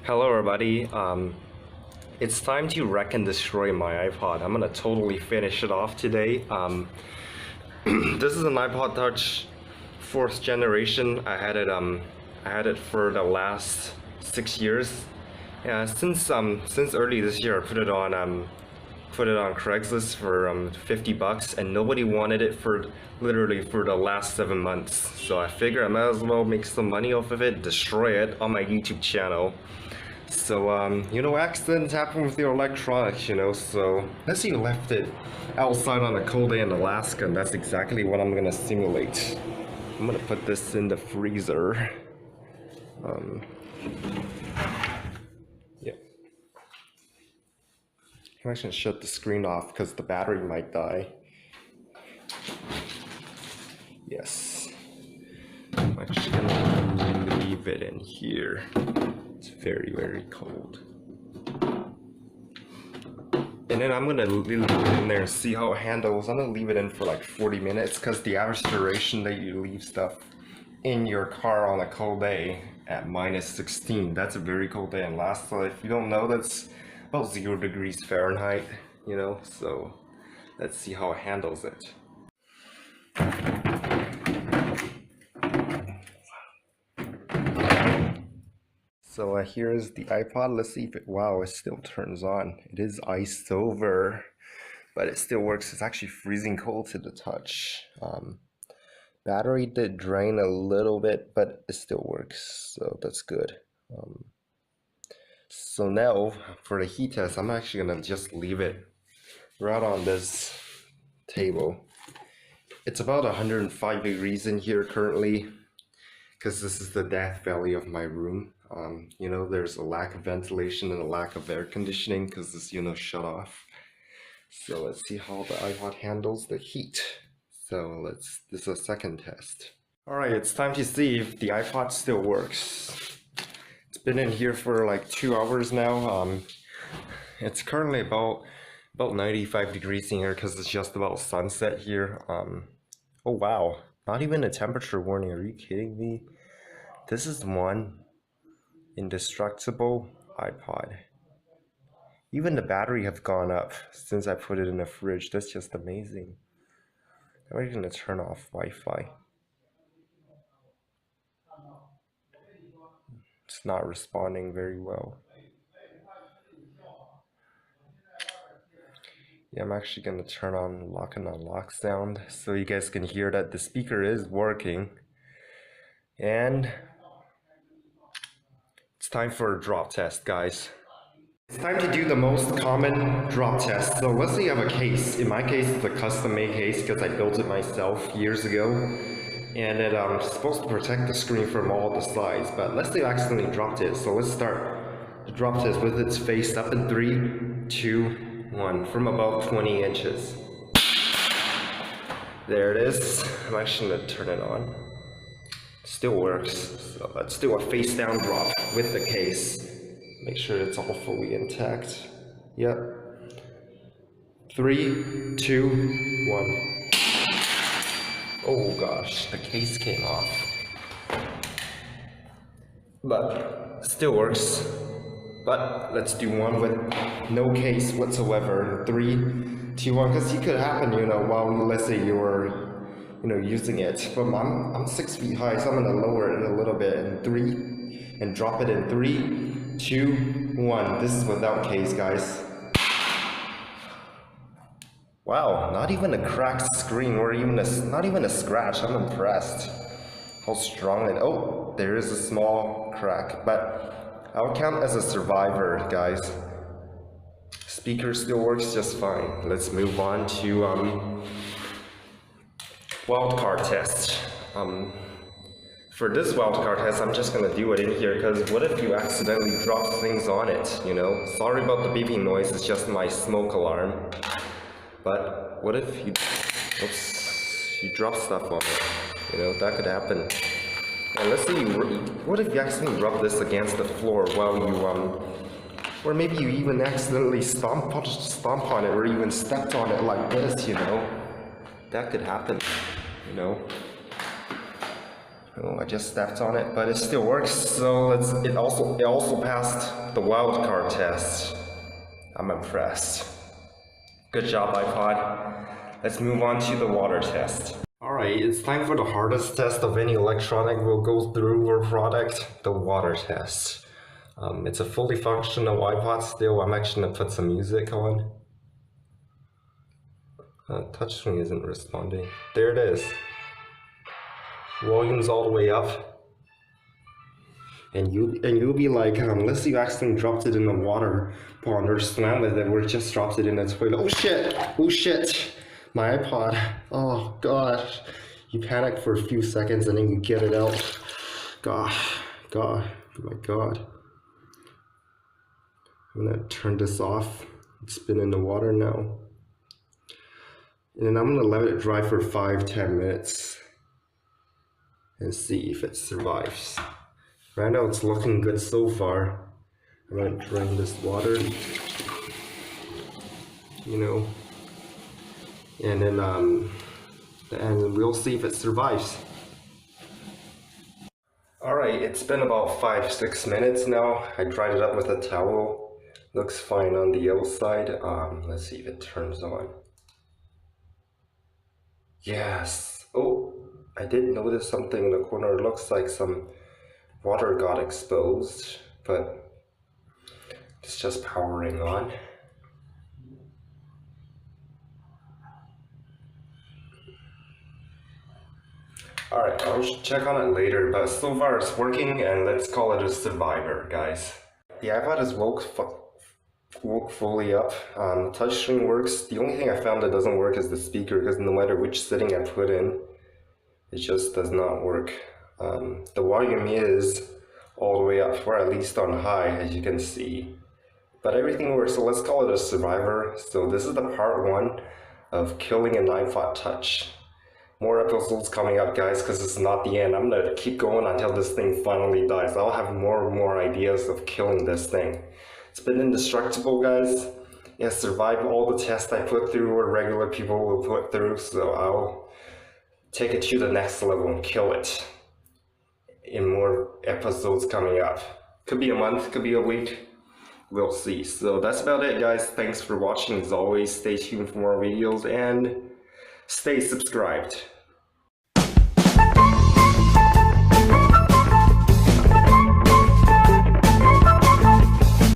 Hello everybody, it's time to wreck and destroy my iPod. I'm gonna totally finish it off today. This is an iPod Touch 4th generation. I had it for the last 6 years. Since early this year I put it on Craigslist for 50 bucks, and nobody wanted it for literally for the last 7 months. So I figured I might as well make some money off of it, destroy it on my YouTube channel. So, accidents happen with your electronics, so let's say you left it outside on a cold day in Alaska, and that's exactly what I'm gonna simulate. I'm gonna put this in the freezer. Yeah. I'm actually gonna shut the screen off because the battery might die. Yes. I'm actually gonna leave it in here. It's very, very cold. And then I'm gonna leave it in there and see how it handles. I'm gonna leave it in for like 40 minutes because the average duration that you leave stuff in your car on a cold day at -16, that's a very cold day in Alaska. If you don't know, that's about 0 degrees Fahrenheit, so let's see how it handles it. So here's the iPod. Let's see if it still turns on. It is iced over, but it still works. It's actually freezing cold to the touch. Battery did drain a little bit, but it still works, so that's good. So now for the heat test, I'm actually gonna just leave it right on this table. It's about 105 degrees in here currently, because this is the death valley of my room. There's a lack of ventilation and a lack of air conditioning because it's, shut off. So let's see how the iPod handles the heat. So this is a second test. All right, it's time to see if the iPod still works. It's been in here for like 2 hours now. It's currently about 95 degrees in here because it's just about sunset here. Oh wow, not even a temperature warning. Are you kidding me? This is one indestructible iPod. Even the battery have gone up since I put it in the fridge. That's just amazing. I'm gonna turn off Wi-Fi. It's not responding very well. Yeah, I'm actually gonna turn on lock and unlock sound so you guys can hear that the speaker is working. And it's time for a drop test, guys. It's time to do the most common drop test. So let's say you have a case. In my case, it's a custom-made case because I built it myself years ago. And it's supposed to protect the screen from all the sides. But let's say you accidentally dropped it. So let's start the drop test with its face up in 3, 2, 1. From about 20 inches. There it is. I'm actually going to turn it on. Still works. So let's do a face down drop with the case. Make sure it's all fully intact. Yep. 3, 2, 1. Oh gosh, the case came off. But still works. But let's do one with no case whatsoever. 3, 2, 1. Because it could happen, while let's say you were using it. But I'm 6 feet high, so I'm gonna lower it a little bit and drop it in 3, 2, 1. This is without case, guys. Wow, not even a cracked screen or not even a scratch. I'm impressed how strong it. Oh, there is a small crack, but I'll count as a survivor, guys. Speaker still works just fine. Let's move on to wildcard test. For this wildcard test, I'm just gonna do it in here because what if you accidentally drop things on it, Sorry about the beeping noise, it's just my smoke alarm. But what if you drop stuff on it, that could happen. And let's say what if you accidentally rub this against the floor while you, or maybe you even accidentally stomp on it or even stepped on it like this, That could happen, Oh, I just stepped on it, but it still works. So it also passed the wild card test. I'm impressed. Good job, iPod. Let's move on to the water test. Alright, it's time for the hardest test of any electronic we'll go through or product, the water test. It's a fully functional iPod still. I'm actually gonna put some music on. Touchscreen isn't responding. There it is. Volume's all the way up. And you'll be like, unless you accidentally dropped it in the water pond or swam with it, or just dropped it in the toilet. Oh shit! Oh shit! My iPod. Oh gosh. You panic for a few seconds and then you get it out. Gosh. God. Oh my god. I'm gonna turn this off. It's been in the water now. And then I'm gonna let it dry for 5-10 minutes and see if it survives. Right now it's looking good so far. I'm gonna drain this water, you know, and then and we'll see if it survives. Alright, it's been about 5-6 minutes now. I dried it up with a towel. Looks fine on the outside. Let's see if it turns on. Yes. Oh, I did notice something in the corner. It looks like some water got exposed, but it's just powering on. Alright, I'll check on it later, but so far it's working, and let's call it a survivor, guys. The iPod is woke fully up. Touchscreen works. The only thing I found that doesn't work is the speaker, because no matter which setting I put in, it just does not work. The volume is all the way up, or at least on high, as you can see. But everything works, so let's call it a survivor. So this is the part 1 of killing an iPod Touch. More episodes coming up, guys, because it's not the end. I'm gonna keep going until this thing finally dies. I'll have more and more ideas of killing this thing. It's been indestructible, guys. It has survived all the tests I put through or regular people will put through, so I'll take it to the next level and kill it in more episodes coming up. Could be a month, could be a week. We'll see. So that's about it, guys. Thanks for watching. As always, stay tuned for more videos and stay subscribed.